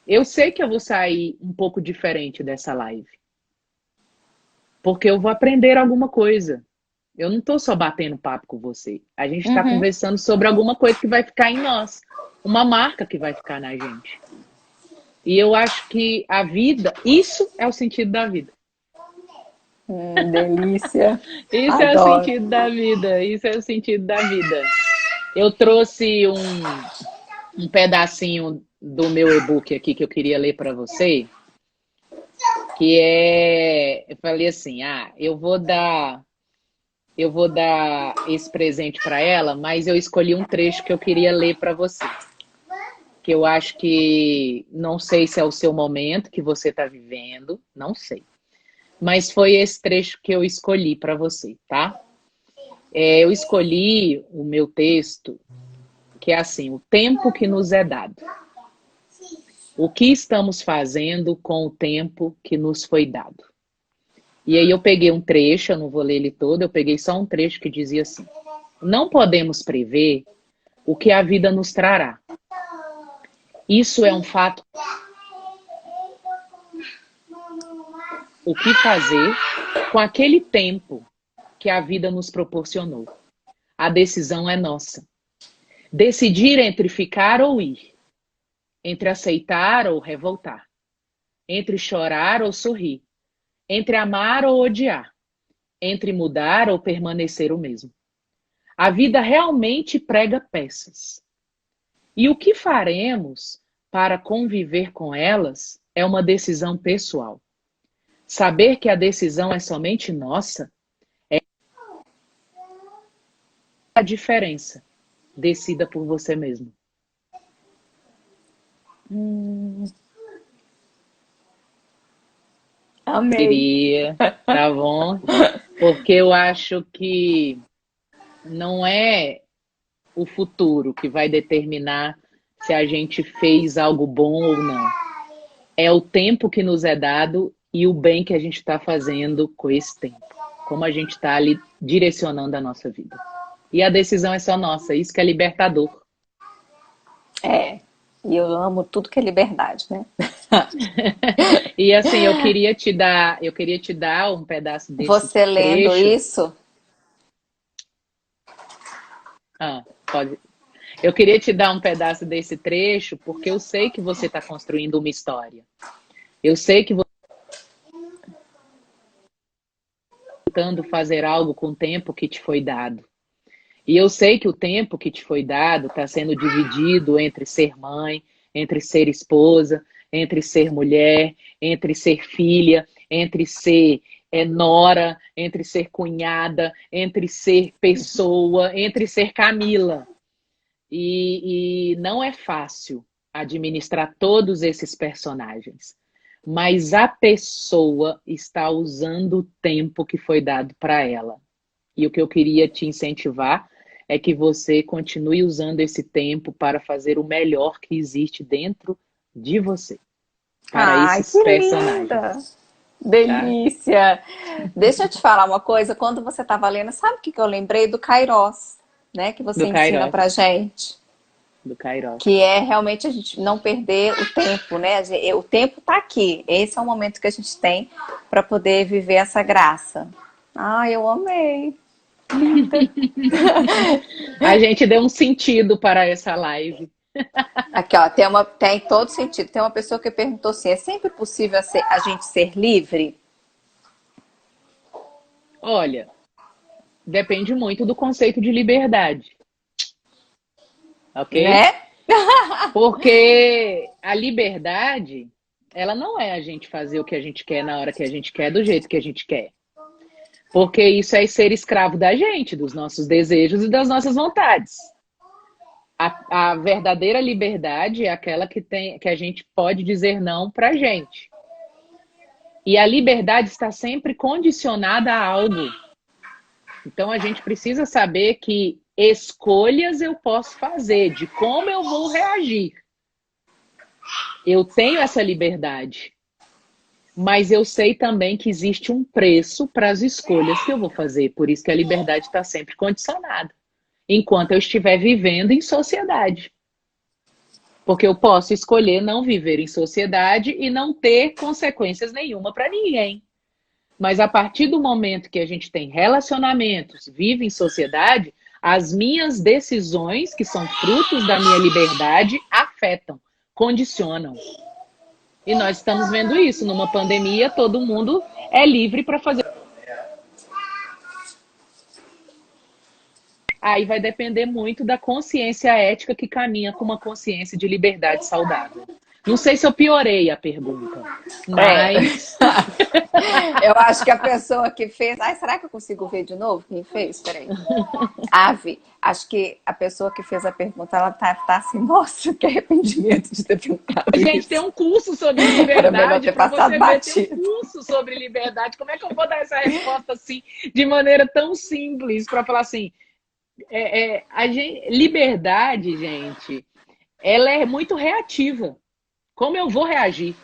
Eu sei que eu vou sair um pouco diferente dessa live. Porque eu vou aprender alguma coisa. Eu não estou só batendo papo com você. A gente está Uhum. conversando sobre alguma coisa que vai ficar em nós. Uma marca que vai ficar na gente. E eu acho que a vida, isso é o sentido da vida. Delícia. Isso é o Adoro. sentido da vida. Isso é o sentido da vida. Eu trouxe um pedacinho do meu e-book aqui que eu queria ler para você, que eu falei assim, eu vou dar esse presente para ela, mas eu escolhi um trecho que eu queria ler para você, que eu acho que não sei se é o seu momento que você está vivendo, não sei, mas foi esse trecho que eu escolhi para você, tá? Eu escolhi o meu texto, que é assim, o tempo que nos é dado. O que estamos fazendo com o tempo que nos foi dado? E aí eu peguei um trecho, eu não vou ler ele todo, eu peguei só um trecho que dizia assim: não podemos prever o que a vida nos trará. Isso é um fato. O que fazer com aquele tempo que a vida nos proporcionou? A decisão é nossa. Decidir entre ficar ou ir, entre aceitar ou revoltar, entre chorar ou sorrir, entre amar ou odiar, entre mudar ou permanecer o mesmo. A vida realmente prega peças. E o que faremos para conviver com elas é uma decisão pessoal. Saber que a decisão é somente nossa é a diferença. Decida por você mesmo. Amei. Queria, tá bom? Porque eu acho que não é o futuro que vai determinar se a gente fez algo bom ou não. É o tempo que nos é dado e o bem que a gente está fazendo com esse tempo. Como a gente está ali direcionando a nossa vida. E a decisão é só nossa, isso que é libertador. É. E eu amo tudo que é liberdade, né? E assim, eu queria te dar um pedaço desse Você lendo trecho. isso, Pode. Eu queria te dar um pedaço desse trecho, porque eu sei que você está construindo uma história. Eu sei que você está tentando fazer algo com o tempo que te foi dado. E eu sei que o tempo que te foi dado está sendo dividido entre ser mãe, entre ser esposa, entre ser mulher, entre ser filha, entre ser nora, entre ser cunhada, entre ser pessoa, entre ser Camila. E não é fácil administrar todos esses personagens. Mas a pessoa está usando o tempo que foi dado para ela. E o que eu queria te incentivar é que você continue usando esse tempo para fazer o melhor que existe dentro de você. para Ai, esses que linda! personagens, tá? Delícia! Deixa eu te falar uma coisa. Quando você estava lendo, sabe o que que eu lembrei? Do Kairos, né? Que você Do ensina pra Kairos, gente. do Kairos. Que é realmente a gente não perder o tempo, né? O tempo está aqui. Esse é o momento que a gente tem para poder viver essa graça. Ai, eu amei. A gente deu um sentido para essa live. Aqui, ó, tem todo sentido. Tem uma pessoa que perguntou assim: é sempre possível a gente ser livre? Olha, depende muito do conceito de liberdade, ok? Né? Porque a liberdade, ela não é a gente fazer o que a gente quer na hora que a gente quer, do jeito que a gente quer. Porque isso é ser escravo da gente, dos nossos desejos e das nossas vontades. A verdadeira liberdade é aquela que a gente pode dizer não pra gente. E a liberdade está sempre condicionada a algo. Então a gente precisa saber que escolhas eu posso fazer, de como eu vou reagir. Eu tenho essa liberdade, mas eu sei também que existe um preço para as escolhas que eu vou fazer. Por isso que a liberdade está sempre condicionada, enquanto eu estiver vivendo em sociedade. Porque eu posso escolher não viver em sociedade e não ter consequências nenhuma para ninguém. Mas a partir do momento que a gente tem relacionamentos, vive em sociedade, as minhas decisões, que são frutos da minha liberdade, afetam, condicionam. E nós estamos vendo isso. Numa pandemia, todo mundo é livre para fazer. Aí vai depender muito da consciência ética que caminha com uma consciência de liberdade saudável. Não sei se eu piorei a pergunta, É. mas Eu acho que a pessoa que fez. Ai, será que eu consigo ver de novo quem fez? Peraí. Ave, acho que a pessoa que fez a pergunta, ela tá assim, nossa, que arrependimento de ter perguntado a gente tem isso. um curso sobre Era melhor liberdade ter para passado você ver, tem um batido. curso sobre liberdade. Como é que eu vou dar essa resposta assim, de maneira tão simples, para falar assim, liberdade, gente, ela é muito reativa. Como eu vou reagir?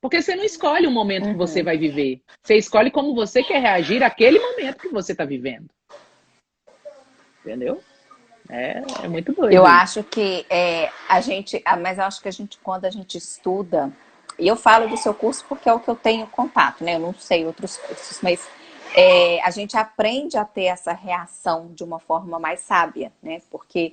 Porque você não escolhe o momento que você Uhum. vai viver. Você escolhe como você quer reagir àquele momento que você está vivendo. Entendeu? É muito Eu doido isso. acho que mas eu acho que a gente, quando a gente estuda, e eu falo do seu curso porque é o que eu tenho contato, né? Eu não sei outros cursos, mas a gente aprende a ter essa reação de uma forma mais sábia, né? Porque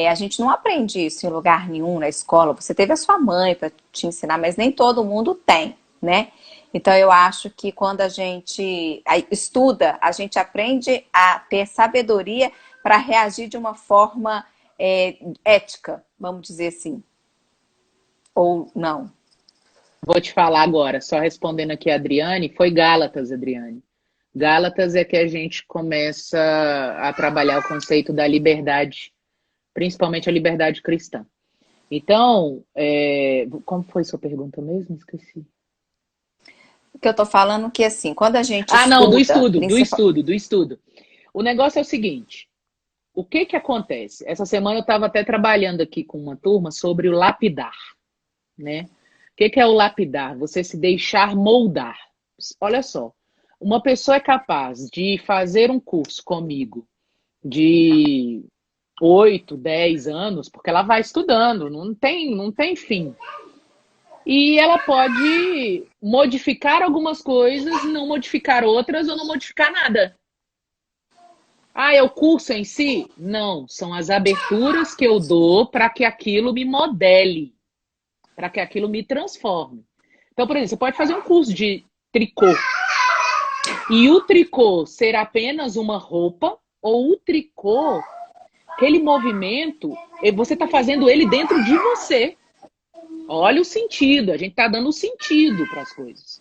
a gente não aprende isso em lugar nenhum na escola. Você teve a sua mãe para te ensinar, mas nem todo mundo tem, né? Então eu acho que quando a gente estuda, a gente aprende a ter sabedoria para reagir de uma forma ética, vamos dizer assim, ou não. Vou te falar agora, só respondendo aqui a Adriane, foi Gálatas, Adriane. Gálatas é que a gente começa a trabalhar o conceito da liberdade, principalmente a liberdade cristã. Então, como foi sua pergunta mesmo? Esqueci. O que eu tô falando é que assim, quando a gente Ah, não, do estuda, estudo, do principal. estudo, do estudo. O negócio é o seguinte, o que que acontece? Essa semana eu estava até trabalhando aqui com uma turma sobre o lapidar, né? O que que é o lapidar? Você se deixar moldar. Olha só, uma pessoa é capaz de fazer um curso comigo de 8, 10 anos, porque ela vai estudando, não tem fim. E ela pode modificar algumas coisas, não modificar outras ou não modificar nada. Ah, é o curso em si? Não, são as aberturas que eu dou para que aquilo me modele, para que aquilo me transforme. Então, por exemplo, você pode fazer um curso de tricô e o tricô ser apenas uma roupa, ou o tricô, aquele movimento, você está fazendo ele dentro de você. Olha o sentido, a gente está dando sentido para as coisas.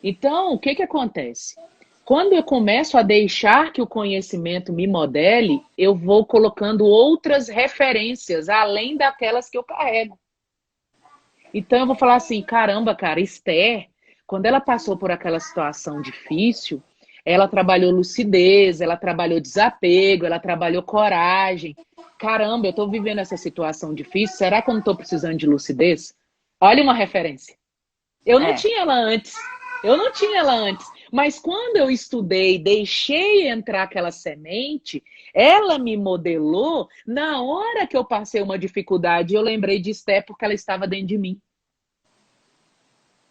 Então, o que que acontece? Quando eu começo a deixar que o conhecimento me modele, eu vou colocando outras referências além daquelas que eu carrego. Então eu vou falar assim, caramba, cara, Esther, quando ela passou por aquela situação difícil, ela trabalhou lucidez, ela trabalhou desapego, ela trabalhou coragem. Caramba, eu tô vivendo essa situação difícil, será que eu não tô precisando de lucidez? Olha uma referência. Eu não É. tinha ela antes. Eu não tinha ela antes. Mas quando eu estudei, deixei entrar aquela semente, ela me modelou. Na hora que eu passei uma dificuldade, eu lembrei de Esté porque ela estava dentro de mim.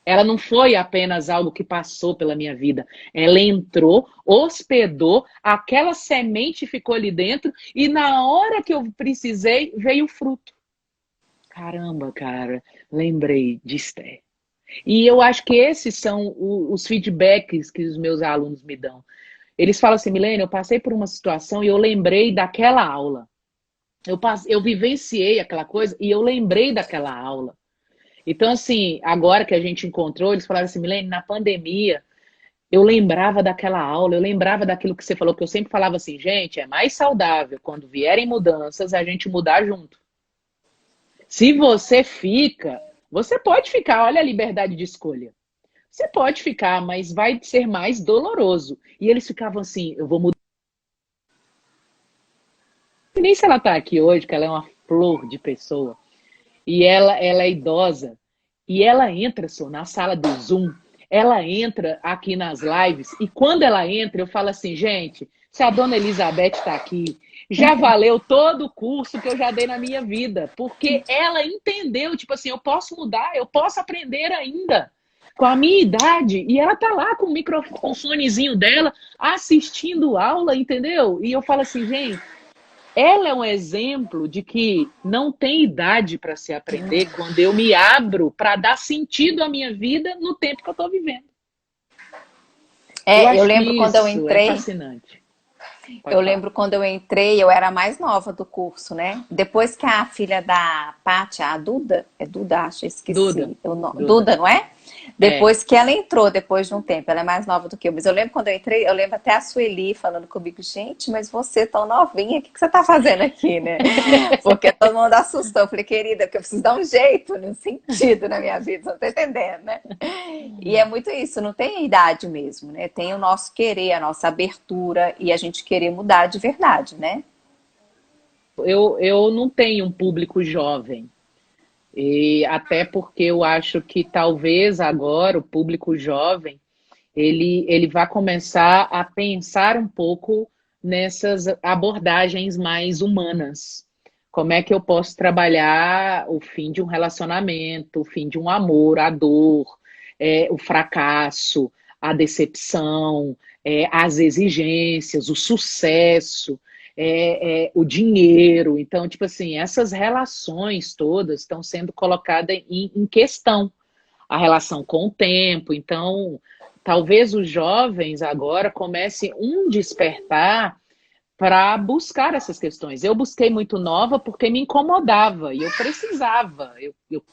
Ela não foi apenas algo que passou pela minha vida. Ela entrou, hospedou, aquela semente ficou ali dentro e na hora que eu precisei, veio o fruto. Caramba, cara, lembrei de Esté. E eu acho que esses são os feedbacks que os meus alunos me dão. Eles falam assim, Milene, eu passei por uma situação e eu lembrei daquela aula. Eu vivenciei aquela coisa e eu lembrei daquela aula. Então, assim, agora que a gente encontrou, eles falaram assim, Milene, na pandemia, eu lembrava daquela aula, eu lembrava daquilo que você falou, que eu sempre falava assim, gente, é mais saudável quando vierem mudanças, a gente mudar junto. Se você fica, você pode ficar, olha a liberdade de escolha. Você pode ficar, mas vai ser mais doloroso. E eles ficavam assim, eu vou mudar. E nem se ela tá aqui hoje, que ela é uma flor de pessoa. E ela é idosa. E ela entra, só na sala do Zoom. Ela entra aqui nas lives. E quando ela entra, eu falo assim, gente, se a dona Elizabeth está aqui, já valeu todo o curso que eu já dei na minha vida. Porque ela entendeu, tipo assim, eu posso mudar, eu posso aprender ainda. Com a minha idade, e ela tá lá com o microfone, com o fonezinho dela, assistindo aula, entendeu? E eu falo assim, gente, ela é um exemplo de que não tem idade para se aprender quando eu me abro para dar sentido à minha vida no tempo que eu estou vivendo. Eu Eu acho lembro que quando eu isso é entrei, fascinante. eu Pode falar. lembro quando eu entrei, eu era a mais nova do curso, né? Depois que a filha da Pátia, a Duda, é Duda, acho, eu Duda, esqueci. Duda. Duda, não é? É. Depois que ela entrou, depois de um tempo, ela é mais nova do que eu. Mas eu lembro quando eu entrei, eu lembro até a Sueli falando comigo, gente, mas você tão novinha, o que você tá fazendo aqui, né? Porque todo mundo assustou. Eu falei, querida, porque eu preciso dar um jeito, um sentido na minha vida, você não tá entendendo, né? E é muito isso, não tem idade mesmo, né? Tem o nosso querer, a nossa abertura e a gente querer mudar de verdade, né? Eu não tenho um público jovem. E até porque eu acho que talvez agora o público jovem ele vai começar a pensar um pouco nessas abordagens mais humanas. Como é que eu posso trabalhar o fim de um relacionamento, o fim de um amor, a dor, o fracasso, a decepção, as exigências, o sucesso, o dinheiro. Então, tipo assim, essas relações todas estão sendo colocadas em questão. A relação com o tempo. Então, talvez os jovens agora comecem um despertar para buscar essas questões. Eu busquei muito nova porque me incomodava e eu precisava.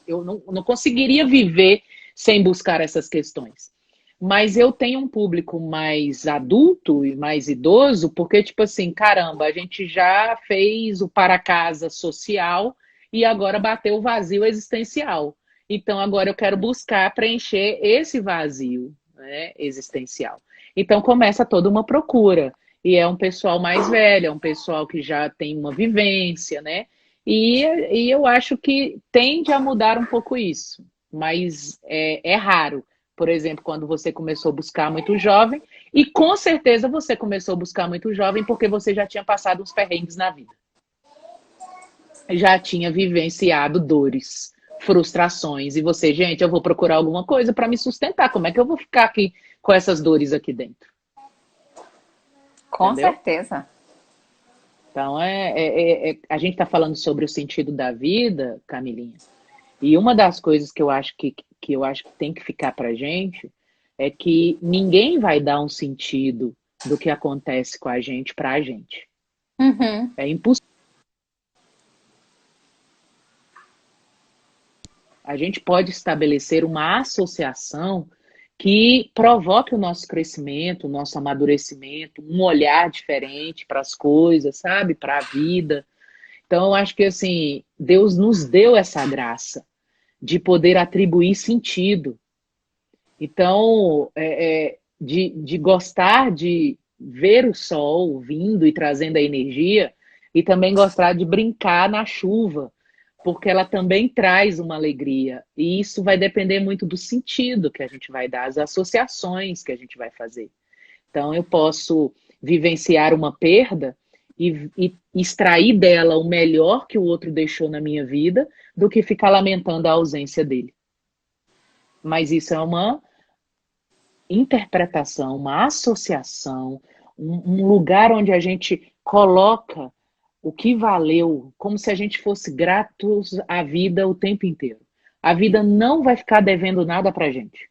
Eu não conseguiria viver sem buscar essas questões. Mas eu tenho um público mais adulto e mais idoso, porque, tipo assim, caramba, a gente já fez o para casa social e agora bateu o vazio existencial. Então, agora eu quero buscar preencher esse vazio, né, existencial. Então, começa toda uma procura. E é um pessoal mais velho, é um pessoal que já tem uma vivência, né? E eu acho que tende a mudar um pouco isso, mas é raro. Por exemplo, quando você começou a buscar muito jovem, e com certeza você começou a buscar muito jovem porque você já tinha passado uns perrengues na vida. Já tinha vivenciado dores, frustrações, e você, gente, eu vou procurar alguma coisa para me sustentar. Como é que eu vou ficar aqui com essas dores aqui dentro? Com Entendeu? certeza. Então, a gente está falando sobre o sentido da vida, Camilinha, e uma das coisas que eu acho que eu acho que tem que ficar para a gente é que ninguém vai dar um sentido do que acontece com a gente para a gente. Uhum. É impossível. A gente pode estabelecer uma associação que provoque o nosso crescimento, o nosso amadurecimento, um olhar diferente para as coisas, sabe? Para a vida. Então, eu acho que assim, Deus nos deu essa graça de poder atribuir sentido. Então, de gostar de ver o sol vindo e trazendo a energia, e também gostar de brincar na chuva, porque ela também traz uma alegria. E isso vai depender muito do sentido que a gente vai dar, as associações que a gente vai fazer. Então, eu posso vivenciar uma perda e extrair dela o melhor que o outro deixou na minha vida, do que ficar lamentando a ausência dele. Mas isso é uma interpretação, uma associação, um lugar onde a gente coloca o que valeu, como se a gente fosse gratos à vida o tempo inteiro. A vida não vai ficar devendo nada pra gente,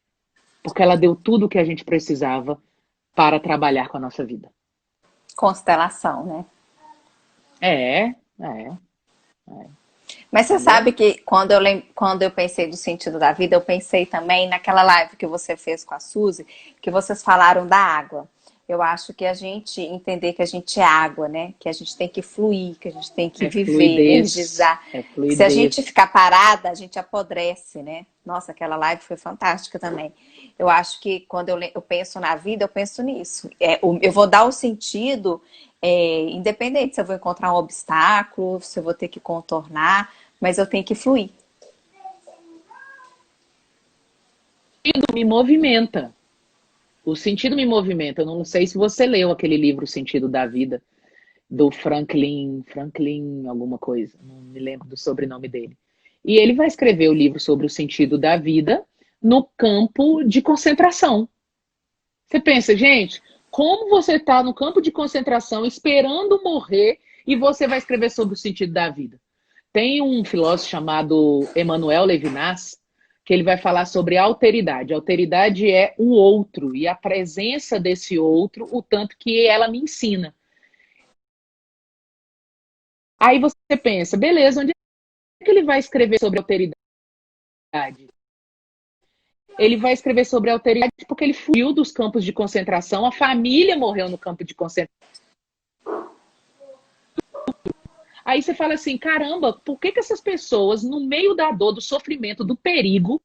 porque ela deu tudo o que a gente precisava para trabalhar com a nossa vida. Constelação, né? É. Mas você sabe que quando eu pensei do sentido da vida, eu pensei também naquela live que você fez com a Suzy, que vocês falaram da água. Eu acho que a gente entender que a gente é água, né? Que a gente tem que fluir, que a gente tem que viver, energizar. Que se a gente ficar parada, a gente apodrece, né? Nossa, aquela live foi fantástica também. Eu acho que quando eu penso na vida, eu penso nisso. Eu vou dar o sentido, independente se eu vou encontrar um obstáculo, se eu vou ter que contornar, mas eu tenho que fluir. Me movimenta. O sentido me movimenta. Eu não sei se você leu aquele livro O Sentido da Vida, do Franklin alguma coisa, não me lembro do sobrenome dele. E ele vai escrever o livro sobre o sentido da vida no campo de concentração. Você pensa, gente, como você está no campo de concentração esperando morrer e você vai escrever sobre o sentido da vida? Tem um filósofo chamado Emmanuel Levinas, que ele vai falar sobre alteridade. Alteridade é o outro e a presença desse outro, o tanto que ela me ensina. Aí você pensa, beleza, onde é que ele vai escrever sobre alteridade? Ele vai escrever sobre alteridade porque ele fugiu dos campos de concentração, a família morreu no campo de concentração. Aí você fala assim, caramba, por que essas pessoas, no meio da dor, do sofrimento, do perigo...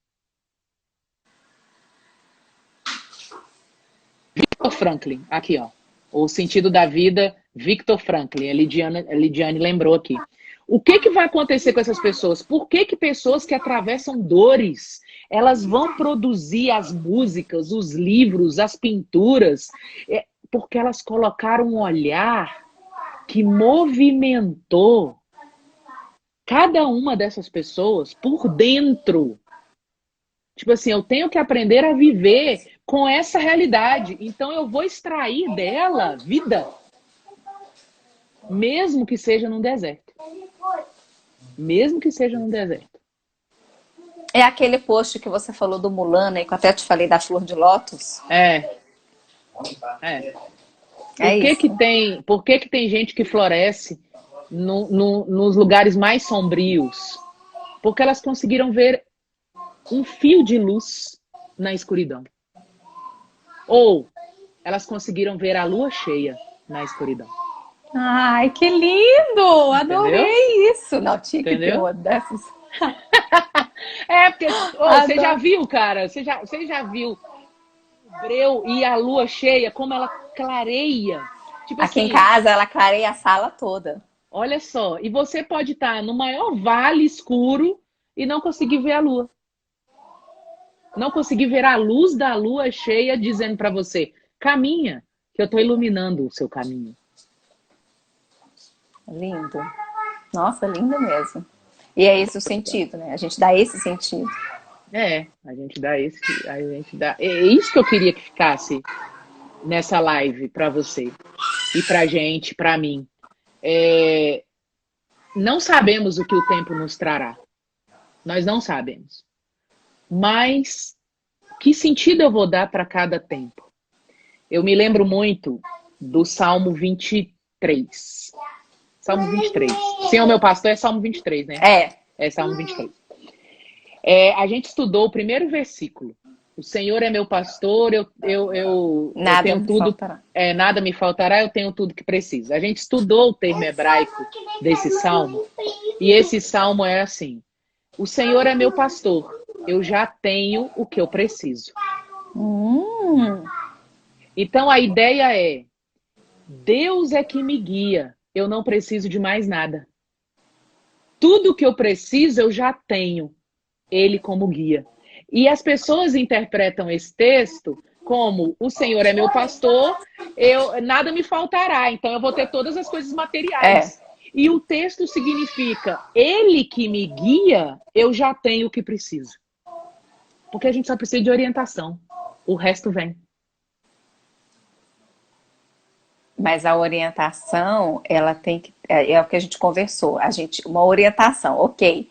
Victor Franklin, aqui, ó. O Sentido da Vida, Victor Franklin. A Lidiane lembrou aqui. O que vai acontecer com essas pessoas? Por que pessoas que atravessam dores, elas vão produzir as músicas, os livros, as pinturas? Porque elas colocaram um olhar que movimentou cada uma dessas pessoas por dentro. Tipo assim, eu tenho que aprender a viver com essa realidade. Então eu vou extrair dela vida. Mesmo que seja num deserto. Mesmo que seja num deserto. É aquele post que você falou do Mulan, né? Que eu até te falei da flor de lótus. Por que tem gente que floresce nos lugares mais sombrios? Porque elas conseguiram ver um fio de luz na escuridão. Ou elas conseguiram ver a lua cheia na escuridão. Ai, que lindo! Adorei isso! Não, tinha que ter uma dessas. Porque você já viu, cara? Você já viu o breu e a lua cheia, como ela clareia? Tipo aqui assim, em casa, ela clareia a sala toda. Olha só, e você pode estar no maior vale escuro e não conseguir ver a lua. Não conseguir ver a luz da lua cheia dizendo para você, caminha, que eu estou iluminando o seu caminho. Lindo. Nossa, lindo mesmo. E é esse o sentido, né? A gente dá esse sentido. A gente dá esse, é isso que eu queria que ficasse nessa live para você e pra gente, para mim. Não sabemos o que o tempo nos trará. Nós não sabemos. Mas que sentido eu vou dar para cada tempo? Eu me lembro muito do Salmo 23. Salmo 23. Senhor, meu pastor, é Salmo 23, né? É Salmo 23. A gente estudou o primeiro versículo. O Senhor é meu pastor, eu tenho tudo. Nada me faltará, eu tenho tudo que preciso. A gente estudou o termo hebraico desse salmo. E esse salmo é assim: o Senhor é meu pastor, eu já tenho o que eu preciso. Então a ideia é: Deus é que me guia, eu não preciso de mais nada. Tudo que eu preciso eu já tenho ele como guia. E as pessoas interpretam esse texto como o Senhor é meu pastor, nada me faltará, então eu vou ter todas as coisas É. materiais. E o texto significa, ele que me guia, eu já tenho o que preciso. Porque a gente só precisa de orientação. O resto vem. Mas a orientação, ela tem que. É o que a gente conversou. Uma orientação, ok.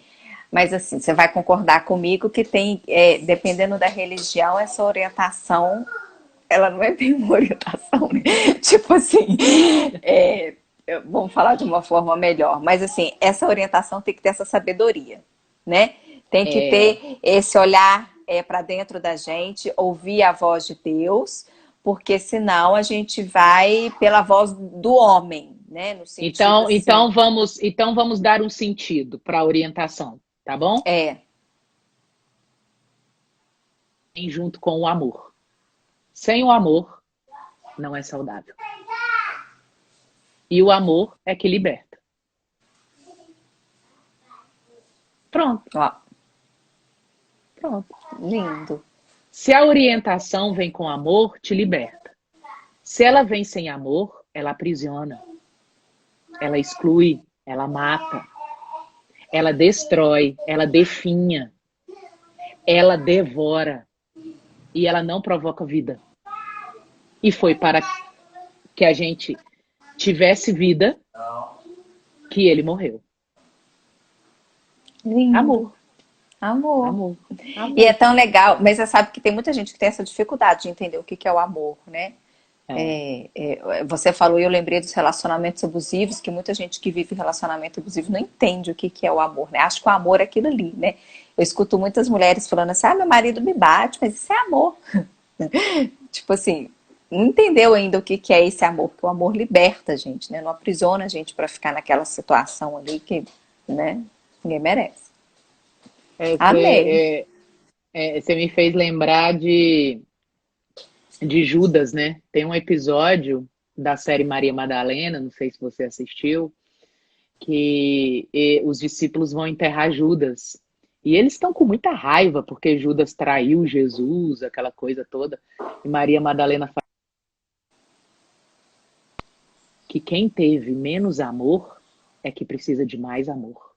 Mas assim, você vai concordar comigo que tem, dependendo da religião, essa orientação, ela não é bem uma orientação, né? Tipo assim, vamos falar de uma forma melhor. Mas assim, essa orientação tem que ter essa sabedoria, né? Tem que ter esse olhar para dentro da gente, ouvir a voz de Deus, porque senão a gente vai pela voz do homem, né? No sentido Então, assim. então vamos dar um sentido para a orientação, tá bom? É. Vem junto com o amor. Sem o amor, não é saudável. E o amor é que liberta. Pronto. Ó, Pronto. lindo. Se a orientação vem com amor, te liberta. Se ela vem sem amor, ela aprisiona. Ela exclui, ela mata. Ela destrói, ela definha. Ela devora. E ela não provoca vida. E foi para que a gente tivesse vida que ele morreu. Lindo. Amor. Amor. Amor. E é Amor. tão legal, mas você sabe que tem muita gente que tem essa dificuldade de entender o que é o amor, né? É. Você falou e eu lembrei dos relacionamentos abusivos, que muita gente que vive relacionamento abusivo não entende o que é o amor, né? Acho que o amor é aquilo ali, né? Eu escuto muitas mulheres falando assim, meu marido me bate, mas isso é amor. Tipo assim, não entendeu ainda o que é esse amor, porque o amor liberta a gente, né? Não aprisiona a gente para ficar naquela situação ali que, né, ninguém merece. Amei. Você me fez lembrar de Judas, né? Tem um episódio da série Maria Madalena, não sei se você assistiu, que os discípulos vão enterrar Judas. E eles estão com muita raiva porque Judas traiu Jesus, aquela coisa toda. E Maria Madalena fala que quem teve menos amor é que precisa de mais amor.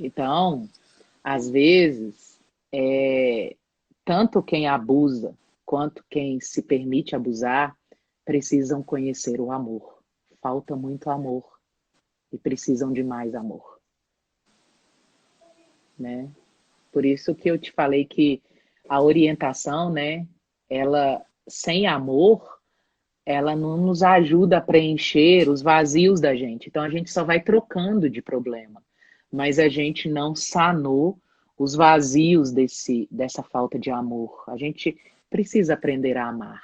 Então, às vezes, tanto quem abusa quanto quem se permite abusar precisam conhecer o amor. Falta muito amor e precisam de mais amor, né? Por isso que eu te falei que a orientação, né, ela sem amor, ela não nos ajuda a preencher os vazios da gente. Então a gente só vai trocando de problema, mas a gente não sanou os vazios dessa falta de amor. A gente precisa aprender a amar.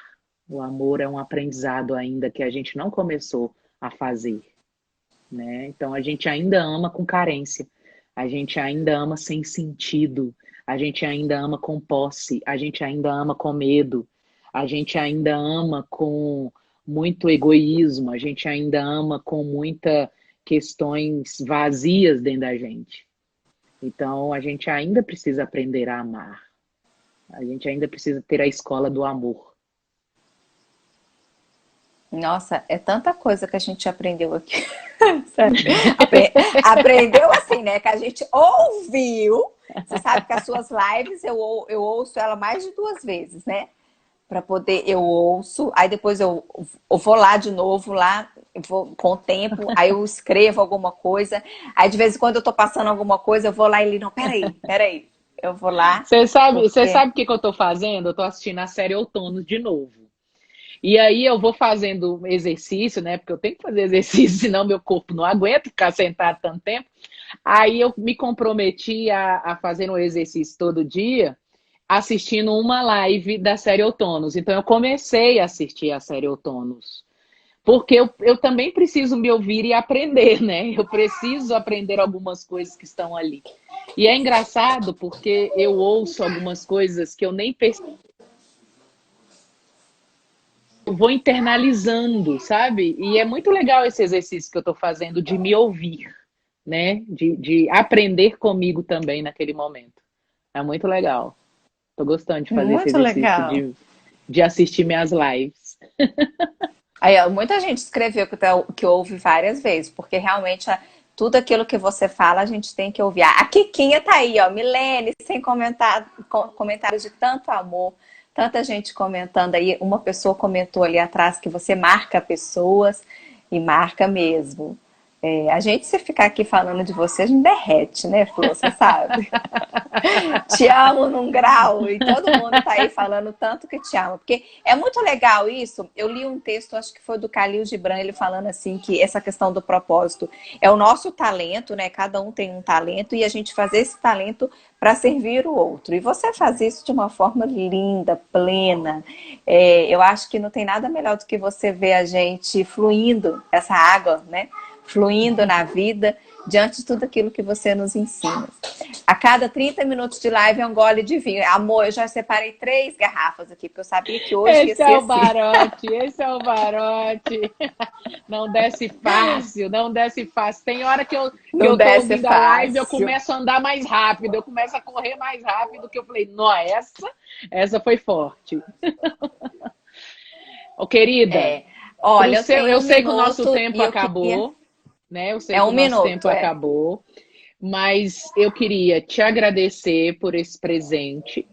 O amor é um aprendizado ainda que a gente não começou a fazer, né? Então a gente ainda ama com carência, a gente ainda ama sem sentido, a gente ainda ama com posse, a gente ainda ama com medo, a gente ainda ama com muito egoísmo, a gente ainda ama com muitas questões vazias dentro da gente. Então a gente ainda precisa aprender a amar. A gente ainda precisa ter a escola do amor. Nossa, é tanta coisa que a gente aprendeu aqui. Sério. Aprendeu assim, né? Que a gente ouviu. Você sabe que as suas lives eu ouço ela mais de 2 vezes, né? Para poder, eu ouço, aí depois eu vou lá de novo, lá, eu vou, com o tempo, aí eu escrevo alguma coisa, aí de vez em quando eu tô passando alguma coisa, eu vou lá e ele, não, peraí, eu vou lá, Você porque... sabe o que eu tô fazendo? Eu tô assistindo a série Outono de novo. E aí eu vou fazendo exercício, né? Porque eu tenho que fazer exercício, senão meu corpo não aguenta ficar sentado tanto tempo. Aí eu me comprometi a fazer um exercício todo dia, assistindo uma live da série Outonos. Então eu comecei a assistir a série Outonos. Porque eu também preciso me ouvir e aprender, né? Eu preciso aprender algumas coisas que estão ali. E é engraçado porque eu ouço algumas coisas que eu nem percebi. vou internalizando, sabe? E é muito legal esse exercício que eu estou fazendo de me ouvir, né? De aprender comigo também naquele momento. É muito legal. Estou gostando de fazer esse Muito exercício legal. de assistir minhas lives. Aí, ó, muita gente escreveu que ouve várias vezes, porque realmente tudo aquilo que você fala a gente tem que ouvir. A Kikinha tá aí, ó, Milene, sem comentários de tanto amor, tanta gente comentando aí. Uma pessoa comentou ali atrás que você marca pessoas e marca mesmo. É, a gente, se ficar aqui falando de você, a gente derrete, né, Flor? Você sabe? Te amo num grau, e todo mundo tá aí falando tanto que te ama, porque é muito legal isso. Eu li um texto, acho que foi do Khalil Gibran, ele falando assim que essa questão do propósito é o nosso talento, né? Cada um tem um talento e a gente fazer esse talento para servir o outro. E você faz isso de uma forma linda, plena. É, eu acho que não tem nada melhor do que você ver a gente fluindo, essa água, né? Fluindo na vida diante de tudo aquilo que você nos ensina. A cada 30 minutos de live é um gole de vinho. Amor, eu já separei 3 garrafas aqui, porque eu sabia que hoje ia Esse ser é o assim. Barote, esse é o Barote. Não desce fácil, não desce fácil. Tem hora que Não eu tô desce ouvindo a live, eu fácil. começo a andar mais rápido, eu começo a correr mais rápido, que eu falei, não, essa foi forte. Ô, querida, É. Olha, eu tenho eu um sei que o nosso minuto tempo e eu queria. acabou, né? Eu sei É que um o nosso tempo minuto, é. acabou, mas eu queria te agradecer por esse presente.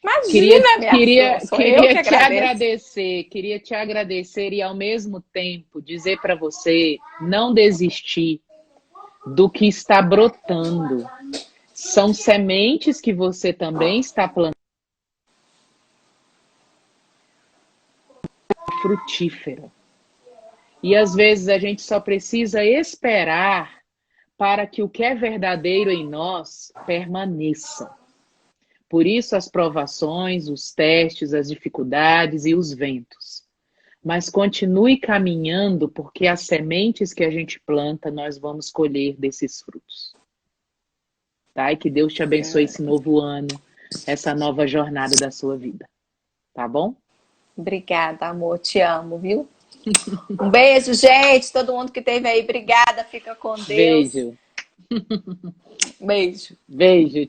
Imagina, minha flor, sou eu que agradeço. Queria te agradecer e ao mesmo tempo dizer para você não desistir do que está brotando. São sementes que você também está plantando frutífera. E às vezes a gente só precisa esperar para que o que é verdadeiro em nós permaneça. Por isso as provações, os testes, as dificuldades e os ventos. Mas continue caminhando, porque as sementes que a gente planta, nós vamos colher desses frutos. Tá? E que Deus te abençoe esse novo ano, essa nova jornada da sua vida. Tá bom? Obrigada, amor. Te amo, viu? Um beijo, gente. Todo mundo que esteve aí, obrigada. Fica com Deus. Beijo. Beijo. Beijo.